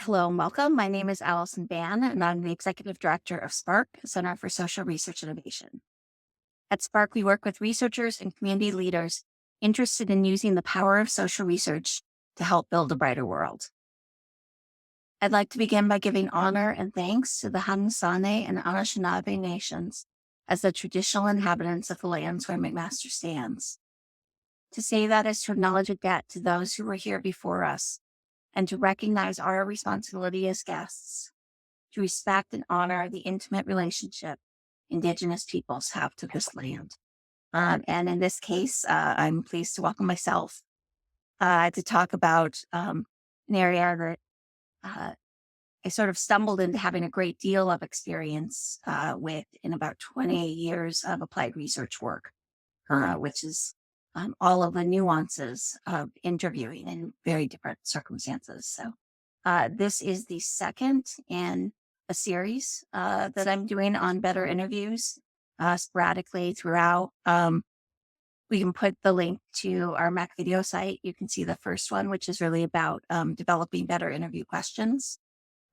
Hello and welcome. My name is Allison and I'm the Executive Director of Spark, Center for Social Research Innovation. At Spark, we work with researchers and community leaders interested in using the power of social research to help build a brighter world. I'd like to begin by giving honor and thanks to the Haudenosaunee and Anishinaabe nations as the traditional inhabitants of the lands where McMaster stands. To say that is to acknowledge a debt to those who were here before us and to recognize our responsibility as guests to respect and honor the intimate relationship Indigenous peoples have to this land. And in this case, I'm pleased to welcome myself to talk about an area that I sort of stumbled into having a great deal of experience with in about 20 years of applied research work, which is all of the nuances of interviewing in very different circumstances. So this is the second in a series that I'm doing on better interviews sporadically throughout. We can put the link to our Mac video site. You can see the first one, which is really about developing better interview questions.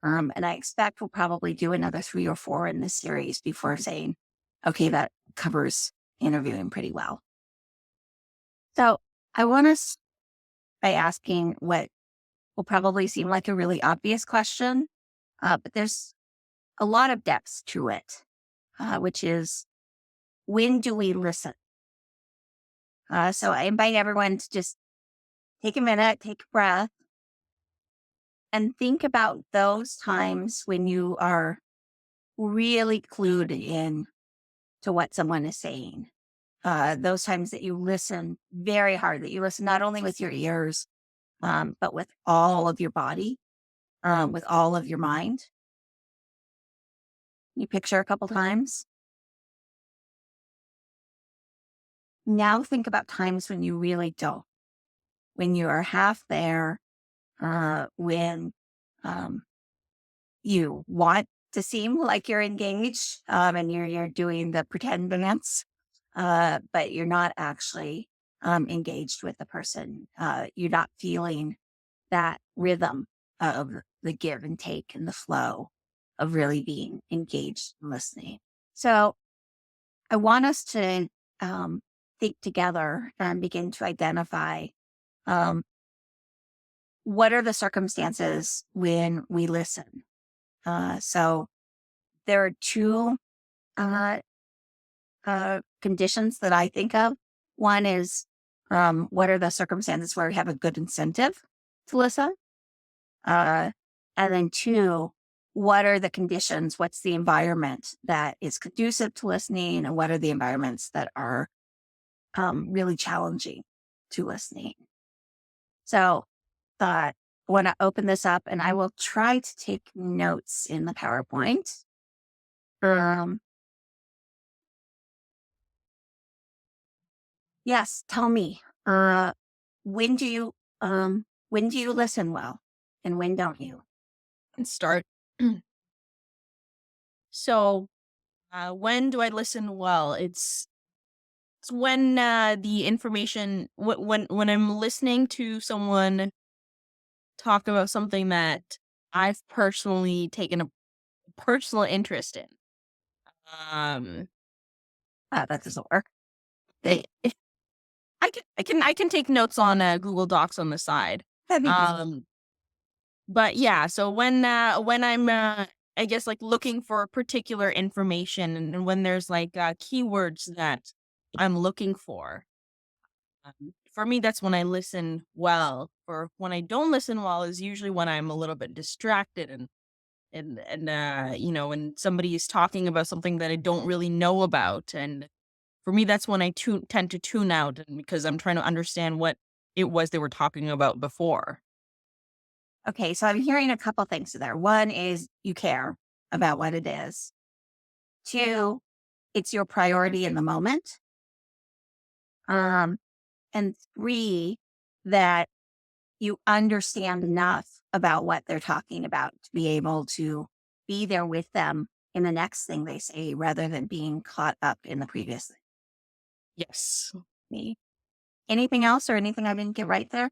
And I expect we'll probably do another 3 or 4 in this series before saying, okay, that covers interviewing pretty well. So I want to start by asking what will probably seem like a really obvious question, but there's a lot of depth to it, which is when do we listen? So I invite everyone to just take a minute, take a breath, and think about those times when you are really clued in to what someone is saying. Those times that you listen very hard, that you listen not only with your ears, but with all of your body, with all of your mind. You picture a couple times. Now think about times when you really don't, when you are half there, when you want to seem like you're engaged and you're doing the pretend dance, but you're not actually engaged with the person. You're not feeling that rhythm of the give and take and the flow of really being engaged and listening. So I want us to think together and begin to identify um, what are the circumstances when we listen. So there are two uh, conditions that I think of. One is what are the circumstances where we have a good incentive to listen? And then two, what are the conditions? What's the environment that is conducive to listening? And what are the environments that are really challenging to listening? So I want to open this up and I will try to take notes in the PowerPoint. Um, yes, tell me, when do you, when do you listen well and when don't you? And start. When do I listen well? It's when the information when I'm listening to someone talk about something that I've personally taken a personal interest in. Um, That doesn't work. they, I can take notes on Google Docs on the side. That'd be good. Um, but yeah, so when I'm I guess like looking for particular information and when there's like keywords that I'm looking for me that's when I listen well. For when I don't listen well is usually when I'm a little bit distracted and when somebody is talking about something that I don't really know about, and for me that's when I tend to tune out and because I'm trying to understand what it was they were talking about before. Okay, so I'm hearing a couple things there. One is you care about what it is. Two, it's your priority in the moment. Um, and three, that you understand enough about what they're talking about to be able to be there with them in the next thing they say rather than being caught up in the previous Yes. thing. Anything else or anything I didn't get right there?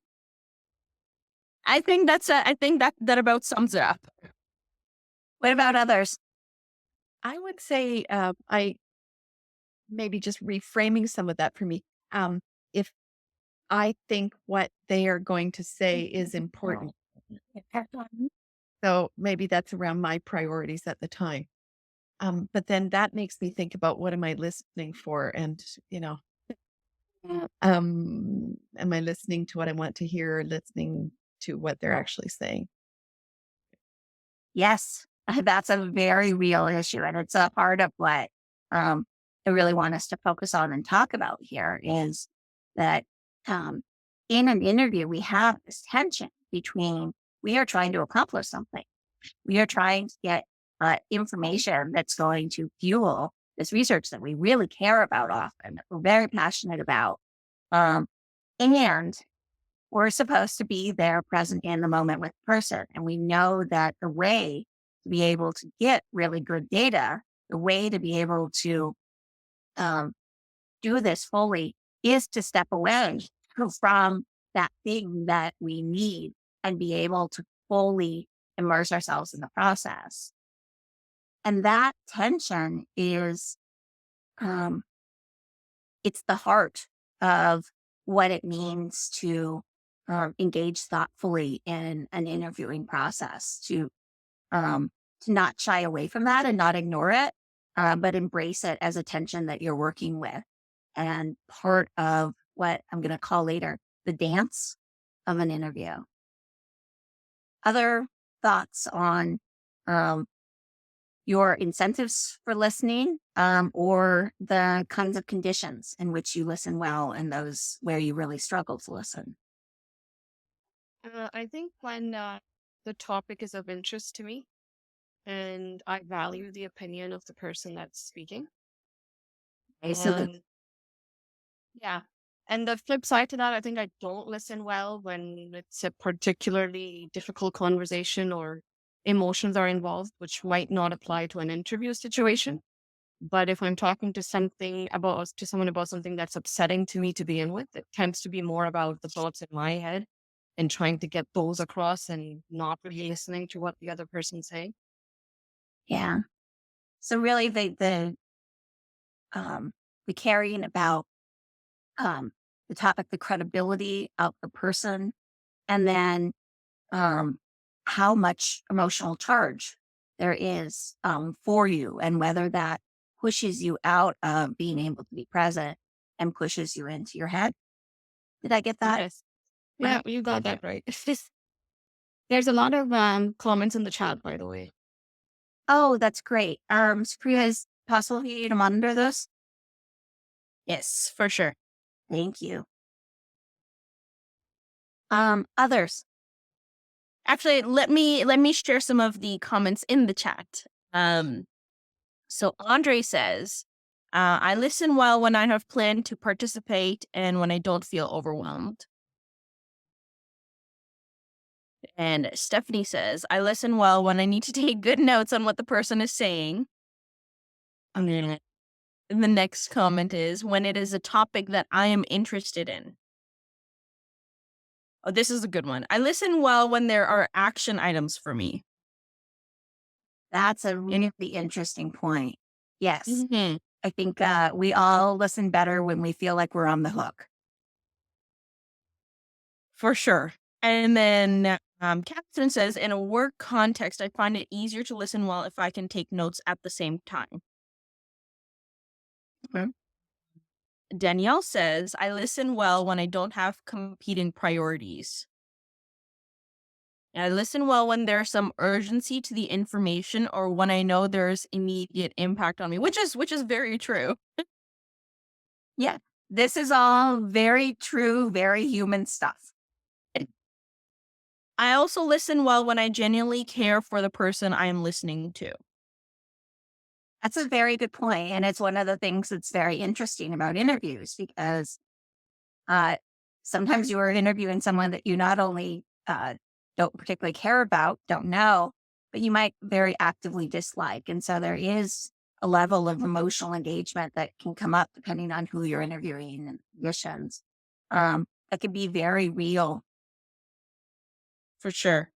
I think that about sums it up. What about others? I would say, I maybe just reframing some of that for me. If I think what they are going to say is important, so maybe that's around my priorities at the time. But then that makes me think about what am I listening for, and you know, am I listening to what I want to hear, or listening to what they're actually saying? Yes, that's a very real issue, and it's a part of what um, I really want us to focus on and talk about here is that um, in an interview, we have this tension between we are trying to accomplish something. We are trying to get information that's going to fuel this research that we really care about often, that we're very passionate about. Um, and we're supposed to be there present in the moment with the person. And we know that the way to be able to get really good data, the way to be able to um, do this fully is to step away from that thing that we need and be able to fully immerse ourselves in the process. And that tension is, um, it's the heart of what it means to engage thoughtfully in an interviewing process, um, to not shy away from that and not ignore it, but embrace it as a tension that you're working with and part of what I'm going to call later the dance of an interview. Other thoughts on um, your incentives for listening, or the kinds of conditions in which you listen well and those where you really struggle to listen. I think when the topic is of interest to me and I value the opinion of the person that's speaking. Okay, so the And yeah. And the flip side to that, I think I don't listen well when it's a particularly difficult conversation or emotions are involved, which might not apply to an interview situation. But if I'm talking to someone about something that's upsetting to me to begin with, it tends to be more about the thoughts in my head and trying to get those across and not really listening to what the other person's saying. yeah. So really um the carrying about um the topic, the credibility of the person, and then um how much emotional charge there is for you and whether that pushes you out of being able to be present and pushes you into your head. Did I get that Yes. Yeah, right? you got that right. There's a lot of comments in the chat, by the way. Oh, that's great. Supriya, is it possible for you to monitor those? Yes, for sure. Thank you. Others. Actually, let me share some of the comments in the chat. Um, so Andre says, "I listen well when I have planned to participate and when I don't feel overwhelmed." And Stephanie says, "I listen well when I need to take good notes on what the person is saying." And then the next comment is, "When it is a topic that I am interested in." Oh, this is a good one. "I listen well when there are action items for me." That's a really interesting point. Yes. Mhm. I think we all listen better when we feel like we're on the hook. For sure. And then Catherine says, "In a work context, I find it easier to listen well if I can take notes at the same time." Okay. Danielle says, "I listen well when I don't have competing priorities. And I listen well when there's some urgency to the information or when I know there's immediate impact on me," which is very true. Yeah. This is all very true, very human stuff. I also listen well when I genuinely care for the person I am listening to. That's a very good point, and it's one of the things that's very interesting about interviews because uh, sometimes you are interviewing someone that you not only don't particularly care about, don't know, but you might very actively dislike. And so there is a level of emotional engagement that can come up depending on who you're interviewing and conditions. That can be very real for sure.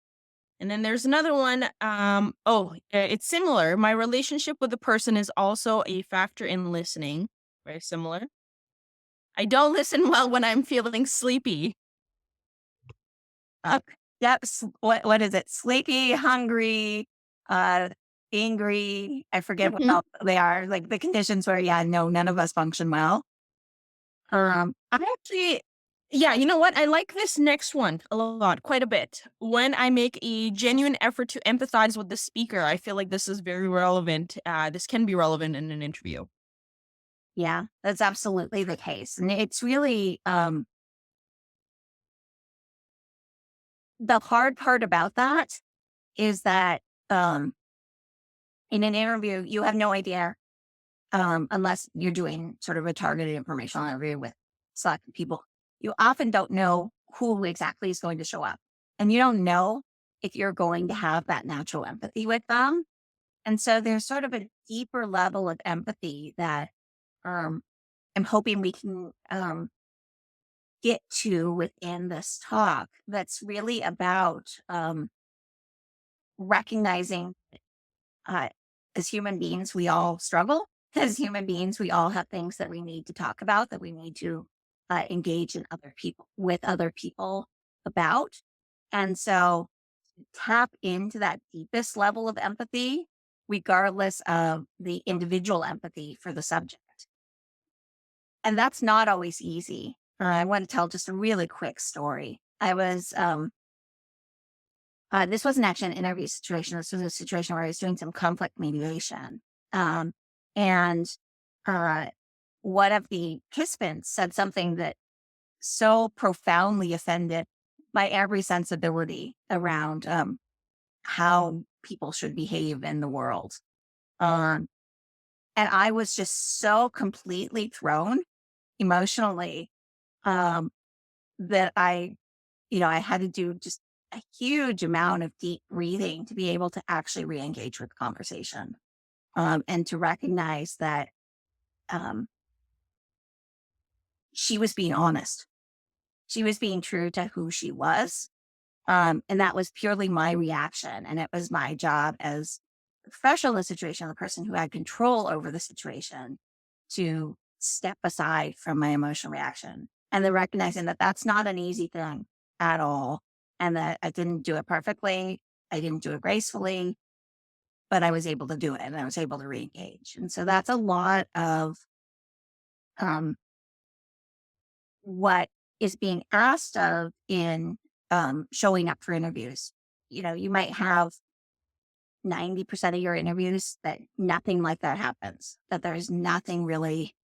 And then there's another one. It's similar. My relationship with the person is also a factor in listening. Very similar. I don't listen well when I'm feeling sleepy. Uh, yep. What is it? Sleepy, hungry, uh, angry. I forget what Mhm. else they are. Like the conditions where, yeah, no, none of us function well. I actually, yeah, you know what? I like this next one a lot, quite a bit. When I make a genuine effort to empathize with the speaker, I feel like this is very relevant. This can be relevant in an interview. Yeah, that's absolutely the case. And it's really the hard part about that is that um, in an interview, you have no idea unless you're doing sort of a targeted informational interview with select people. You often don't know who exactly is going to show up. And you don't know if you're going to have that natural empathy with them. And so there's sort of a deeper level of empathy that um, I'm hoping we can get to within this talk that's really about recognizing uh, as human beings, we all struggle. As human beings, we all have things that we need to talk about, that we need to engage in other people with other people about. And so tap into that deepest level of empathy, regardless of the individual empathy for the subject. And that's not always easy. I want to tell just a really quick story. This wasn't actually an interview situation. This was a situation where I was doing some conflict mediation. Um, and uh, one of the participants said something that so profoundly offended my every sensibility around how people should behave in the world. Um, and I was just so completely thrown emotionally um, that I had to do just a huge amount of deep breathing to be able to actually re-engage with the conversation and to recognize that um, she was being honest. She was being true to who she was. And that was purely my reaction. And it was my job as a professional in the situation, the person who had control over the situation, to step aside from my emotional reaction. And then recognizing that that's not an easy thing at all. And that I didn't do it perfectly. I didn't do it gracefully, but I was able to do it and I was able to re-engage. And so that's a lot of um, what is being asked of in showing up for interviews. You might have 90% of your interviews that nothing like that happens, that there's nothing really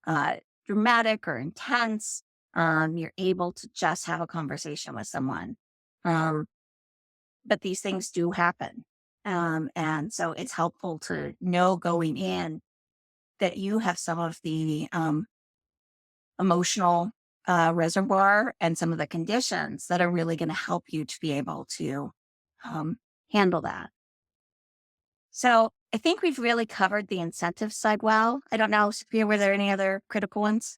uh, dramatic or intense. You're able to just have a conversation with someone. Um, but these things do happen. And so it's helpful to know going in that you have some of the emotional reservoir and some of the conditions that are really going to help you to be able to um, handle that. So I think we've really covered the incentive side well. I don't know, Sophia, were there any other critical ones?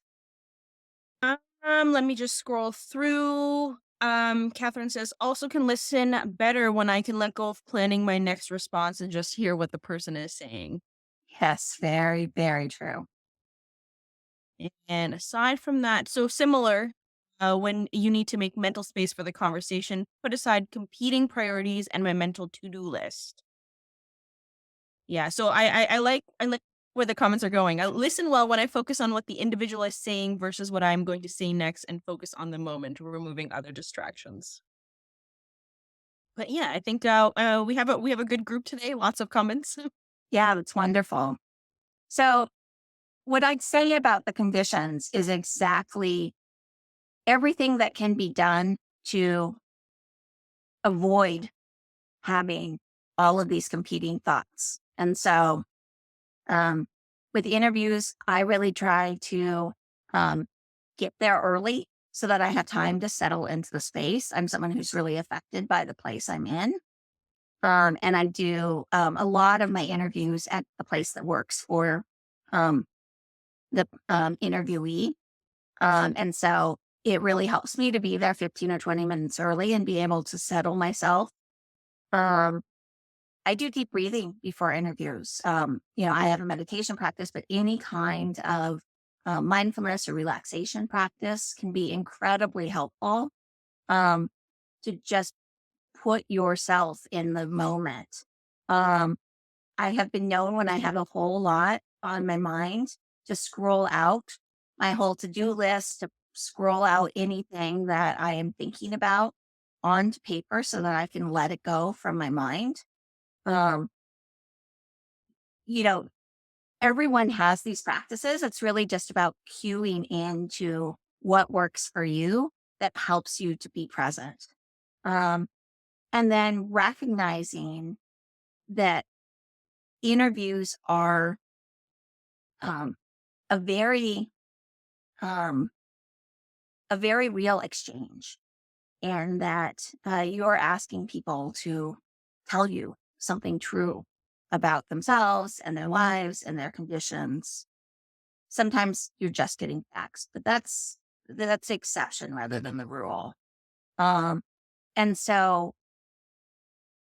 Let me just scroll through. Catherine says, also can listen better when I can let go of planning my next response and just hear what the person is saying. Yes, very, very true. And aside from that, so similar, when you need to make mental space for the conversation, put aside competing priorities and my mental to-do list. Yeah, so I like where the comments are going. I listen well when I focus on what the individual is saying versus what I'm going to say next and focus on the moment, removing other distractions. But yeah, I think we have a good group today. Lots of comments. Yeah, that's wonderful. So what I'd say about the conditions is exactly everything that can be done to avoid having all of these competing thoughts. And so um, with the interviews, I really try to um, get there early so that I have time to settle into the space. I'm someone who's really affected by the place I'm in. And I do a lot of my interviews at the place that works for um, the interviewee. And so it really helps me to be there 15 or 20 minutes early and be able to settle myself. Um, I do deep breathing before interviews. I have a meditation practice, but any kind of mindfulness or relaxation practice can be incredibly helpful um, to just put yourself in the moment. Um, I have been known when I have a whole lot on my mind to scroll out my whole to do list, to scroll out anything that I am thinking about onto paper so that I can let it go from my mind. Um, you know, Everyone has these practices. It's really just about cueing into what works for you that helps you to be present. Um, and then recognizing that interviews are um, a very um, a very real exchange, and that you're asking people to tell you something true about themselves and their lives and their conditions. Sometimes you're just getting facts, but that's the exception rather than the rule. Um, and so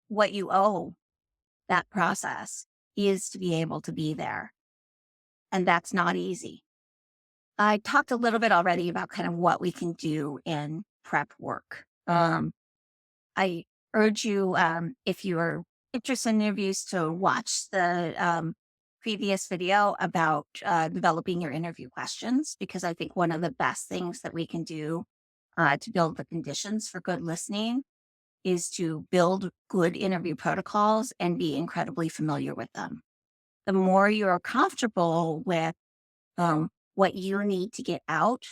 what you owe that process is to be able to be there. And that's not easy. I talked a little bit already about kind of what we can do in prep work. I urge you, if you are interested in interviews, to watch the previous video about developing your interview questions, because I think one of the best things that we can do to build the conditions for good listening is to build good interview protocols and be incredibly familiar with them. The more you're comfortable with what you need to get out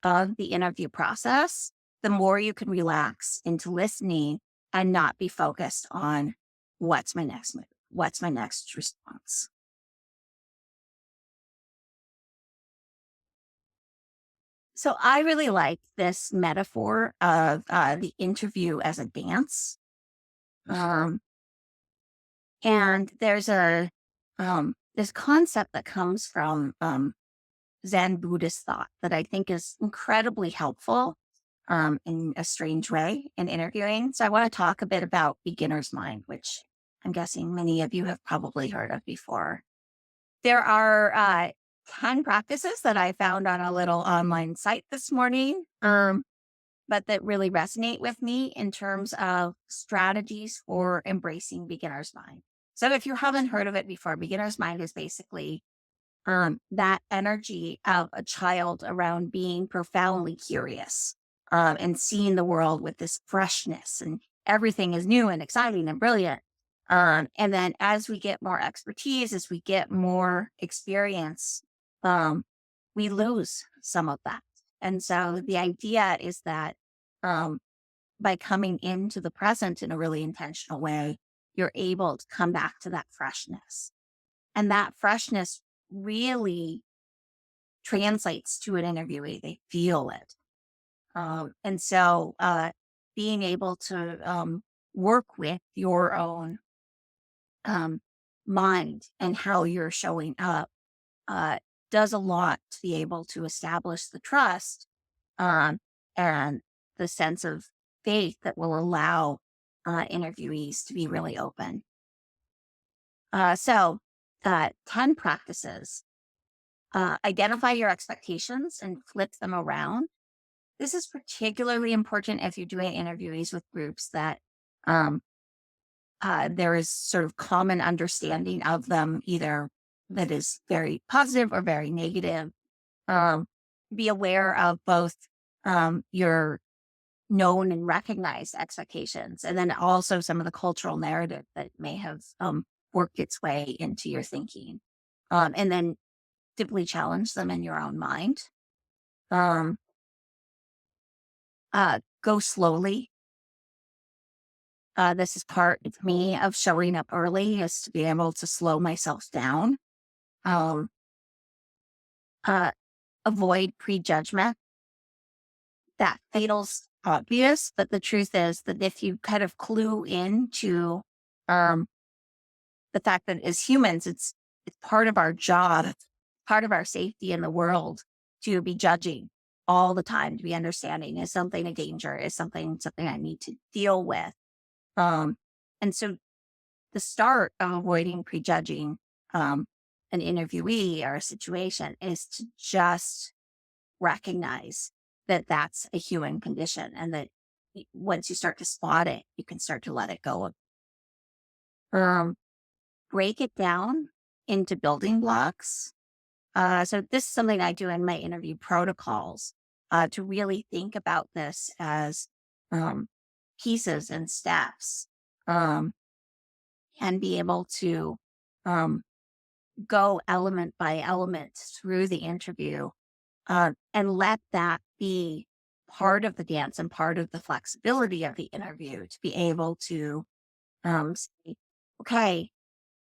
of the interview process, the more you can relax into listening and not be focused on what's my next move, what's my next response. So I really like this metaphor of the interview as a dance. Um, and there's this concept that comes from Zen Buddhist thought that I think is incredibly helpful in a strange way in interviewing. So I want to talk a bit about beginner's mind, which I'm guessing many of you have probably heard of before. There are 10 practices that I found on a little online site this morning, but that really resonate with me in terms of strategies for embracing beginner's mind. So if you haven't heard of it before, beginner's mind is basically that energy of a child around being profoundly curious and seeing the world with this freshness, and everything is new and exciting and brilliant. And then as we get more expertise, as we get more experience, um, we lose some of that. And so the idea is that um, by coming into the present in a really intentional way, you're able to come back to that freshness. And that freshness really translates to an interviewee. They feel it. And so being able to work with your own um, mind and how you're showing up uh, does a lot to be able to establish the trust um, and the sense of faith that will allow interviewees to be really open. So 10 practices. Identify your expectations and flip them around. This is particularly important if you're doing interviewees with groups that um, there is sort of common understanding of them, either that is very positive or very negative. Um, be aware of both your known and recognized expectations, and then also some of the cultural narrative that may have worked its way into your thinking. And then deeply challenge them in your own mind. Um, go slowly. This is part of me of showing up early, is to be able to slow myself down. Um, uh, avoid prejudgment. That feels obvious, but the truth is that if you kind of clue into um, the fact that as humans, it's part of our job, part of our safety in the world to be judging all the time to be understanding, is something a danger, is something I need to deal with. Um, and so the start of avoiding prejudging um, an interviewee or a situation is to just recognize that that's a human condition, and that once you start to spot it, you can start to let it go. Um, Break it down into building blocks. So this is something I do in my interview protocols, to really think about this as um, pieces and steps, um, and be able to um, go element by element through the interview, and let that be part of the dance and part of the flexibility of the interview, to be able to say, okay,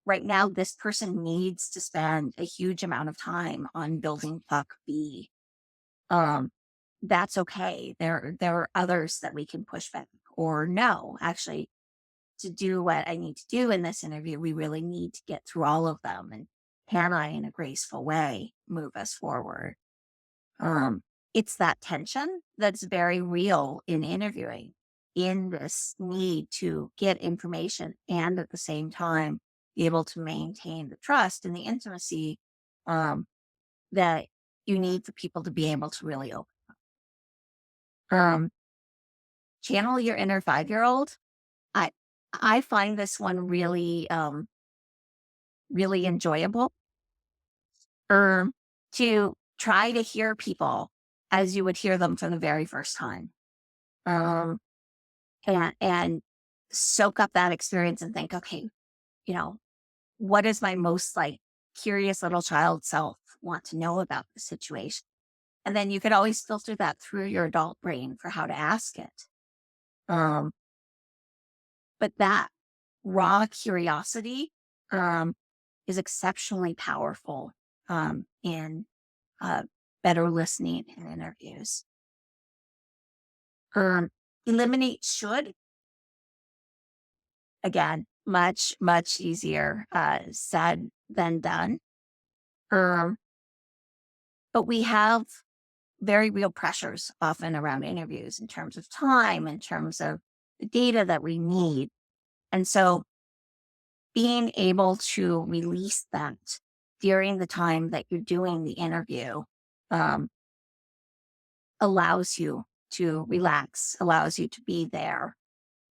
right now this person needs to spend a huge amount of time on building block B. Um, that's okay. There are others that we can push back, or no, actually, to do what I need to do in this interview, we really need to get through all of them. And can I, in a graceful way, move us forward? Um, it's that tension that's very real in interviewing, in this need to get information and at the same time be able to maintain the trust and the intimacy um, that you need for people to be able to really open. Um, Channel your inner 5-year-old. I I find this one really really enjoyable. Um, to try to hear people as you would hear them for the very first time. Um, and soak up that experience and think, okay, you know, what does my most like curious little child self want to know about the situation? And then you could always filter that through your adult brain for how to ask it. Um, but that raw curiosity um, is exceptionally powerful in uh, better listening in interviews. Um, Eliminate should. Again, much easier said than done. Um, but we have very real pressures often around interviews in terms of time, in terms of the data that we need. And so being able to release that during the time that you're doing the interview um, allows you to relax, allows you to be there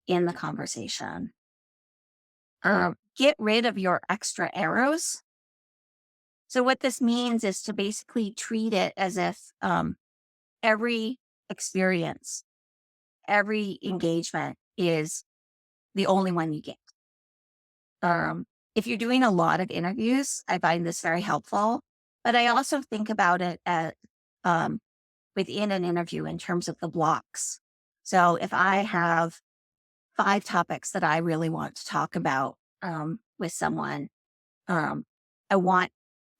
in the conversation. Get rid of your extra arrows. So what this means is to basically treat it as if every experience, every engagement is the only one you get. If you're doing a lot of interviews, I find this very helpful. But I also think about it at um, within an interview in terms of the blocks. So if I have 5 topics that I really want to talk about with someone, um, I want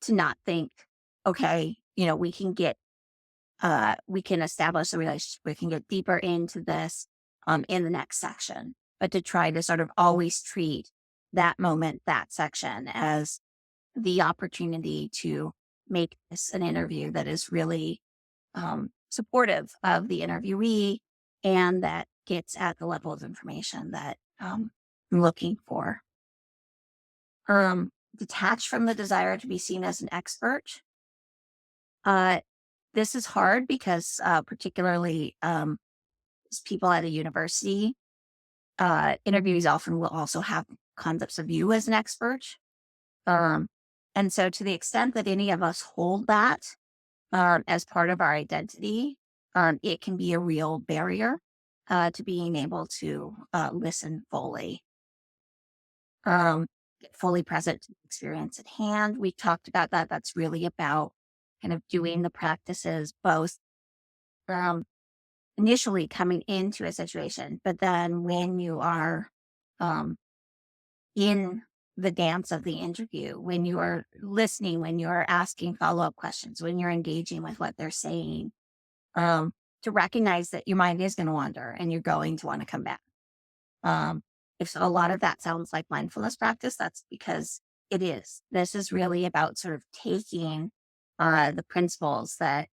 to not think, okay, we can establish a relationship, we can get deeper into this in the next section, but to try to sort of always treat that moment, that section as the opportunity to make this an interview that is really supportive of the interviewee and that gets at the level of information that I'm looking for. Detach from the desire to be seen as an expert. This is hard because, particularly as people at a university, interviewees often will also have concepts of you as an expert. Um, and so, to the extent that any of us hold that as part of our identity, it can be a real barrier to being able to listen fully. Get fully present to the experience at hand. We talked about that. That's really about kind of doing the practices both um, initially coming into a situation, but then when you are um, in the dance of the interview, when you are listening, when you are asking follow up questions, when you're engaging with what they're saying, to recognize that your mind is going to wander and you're going to want to come back. Um, if a lot of that sounds like mindfulness practice, that's because it is. This is really about sort of taking the principles that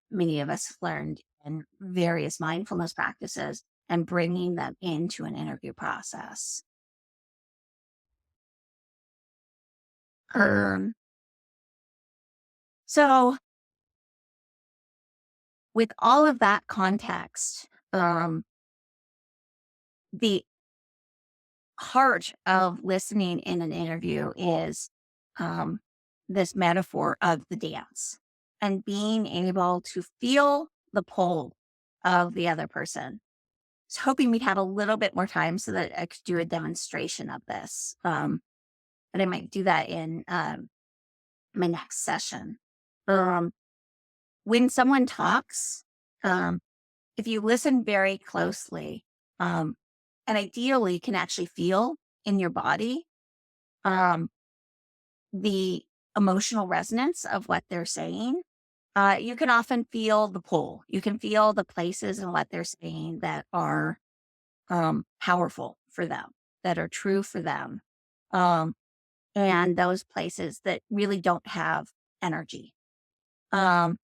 many of us learned in various mindfulness practices and bringing them into an interview process. Um, so, with all of that context, the heart of listening in an interview is um, this metaphor of the dance and being able to feel the pull of the other person. I was hoping we'd have a little bit more time so that I could do a demonstration of this. But I might do that in my next session. Um, when someone talks, um, if you listen very closely, um, and ideally can actually feel in your body um, the emotional resonance of what they're saying, you can often feel the pull. You can feel the places in what they're saying that are powerful for them, that are true for them, um, and those places that really don't have energy. Um,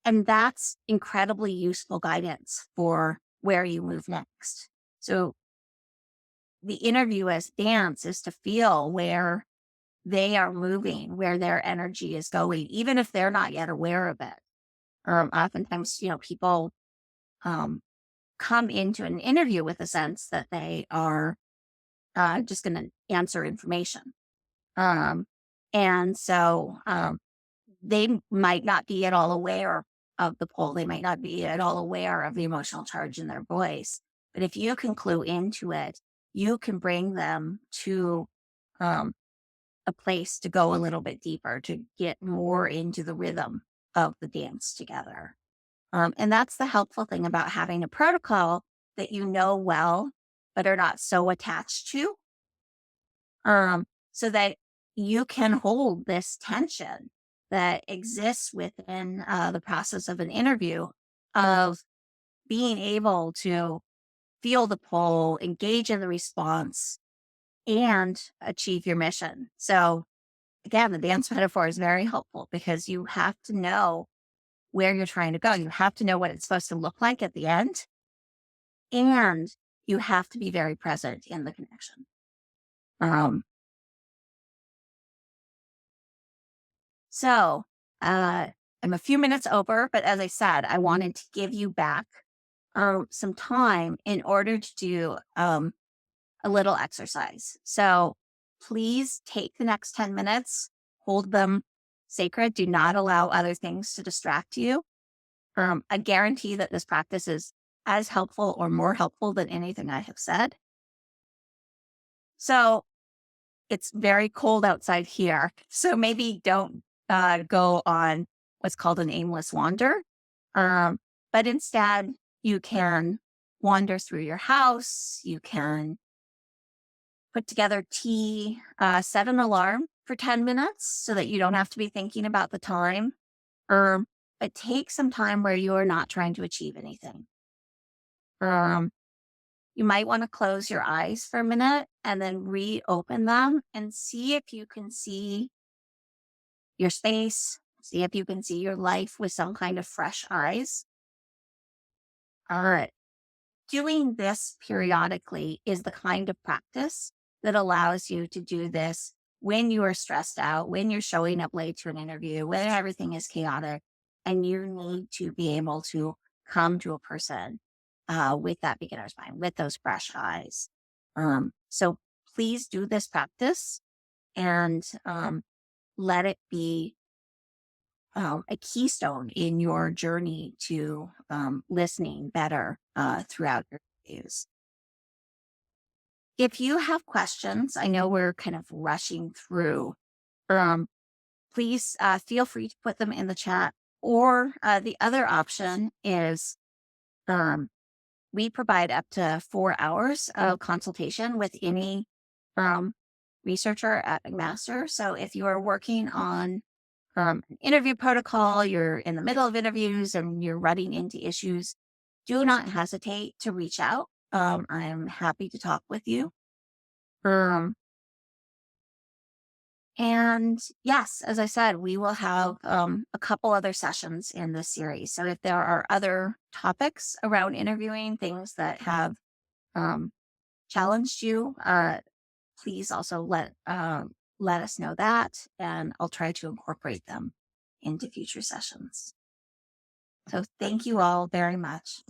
and that's incredibly useful guidance for where you move next. So the interview as dance is to feel where they are moving, where their energy is going, even if they're not yet aware of it. Oftentimes, people um, come into an interview with a sense that they are just going to answer information. Um, and so they might not be at all aware of the pull. They might not be at all aware of the emotional charge in their voice. But if you can clue into it, you can bring them to um, a place to go a little bit deeper, to get more into the rhythm of the dance together. And that's the helpful thing about having a protocol that you know well, but are not so attached to, so that you can hold this tension that exists within the process of an interview of being able to feel the pull, engage in the response, and achieve your mission. So, again, the dance metaphor is very helpful because you have to know where you're trying to go. You have to know what it's supposed to look like at the end, and you have to be very present in the connection. Um, so, I'm a few minutes over, but as I said, I wanted to give you back some time in order to do a little exercise. So, please take the next 10 minutes, hold them sacred. Do not allow other things to distract you. I guarantee that this practice is as helpful or more helpful than anything I have said. So it's very cold outside here. So maybe don't go on what's called an aimless wander. Um, but instead, you can wander through your house. You can put together tea, set an alarm for 10 minutes so that you don't have to be thinking about the time. Um, but take some time where you are not trying to achieve anything. Um, you might want to close your eyes for a minute and then reopen them and see if you can see your space, see if you can see your life with some kind of fresh eyes. All right. Doing this periodically is the kind of practice that allows you to do this when you are stressed out, when you're showing up late to an interview, when everything is chaotic, and you need to be able to come to a person with that beginner's mind, with those fresh eyes. So please do this practice and let it be a keystone in your journey to listening better throughout your days. If you have questions, I know we're kind of rushing through. Um, please feel free to put them in the chat. Or the other option is um, we provide up to 4 hours of consultation with any researcher at McMaster. So if you are working on an interview protocol, you're in the middle of interviews and you're running into issues, do not hesitate to reach out. I'm happy to talk with you. Um, And yes, as I said, we will have a couple other sessions in this series. So if there are other topics around interviewing, things that have um, challenged you, please also let us know that, and I'll try to incorporate them into future sessions. So thank you all very much.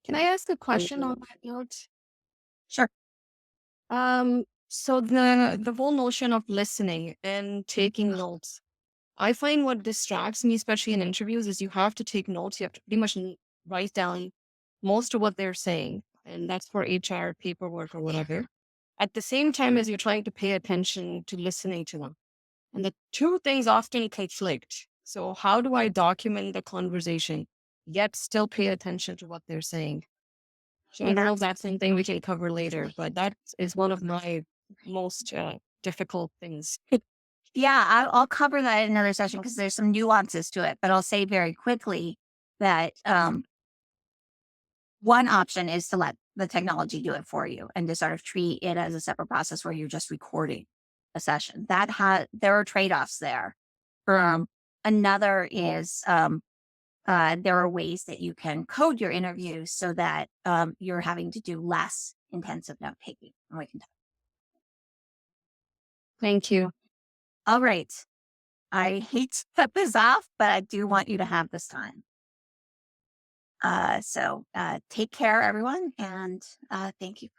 Can I ask a question on that note? Sure. So the whole notion of listening and taking notes, I find what distracts me, especially in interviews, is you have to take notes. You have to pretty much write down most of what they're saying, and that's for HR paperwork or whatever. At the same time as you're trying to pay attention to listening to them, and the two things often conflict. So how do I document the conversation yet still pay attention to what they're saying? So I don't know if that's something we can cover later, but that is one of my most difficult things. Yeah, I'll cover that in another session because there's some nuances to it. But I'll say very quickly that one option is to let the technology do it for you and to sort of treat it as a separate process where you're just recording a session. There are trade-offs there. Another is there are ways that you can code your interviews so that you're having to do less intensive note taking. And we can talk. Thank you. All right. I hate to cut this off, but I do want you to have this time. So take care, everyone, and thank you.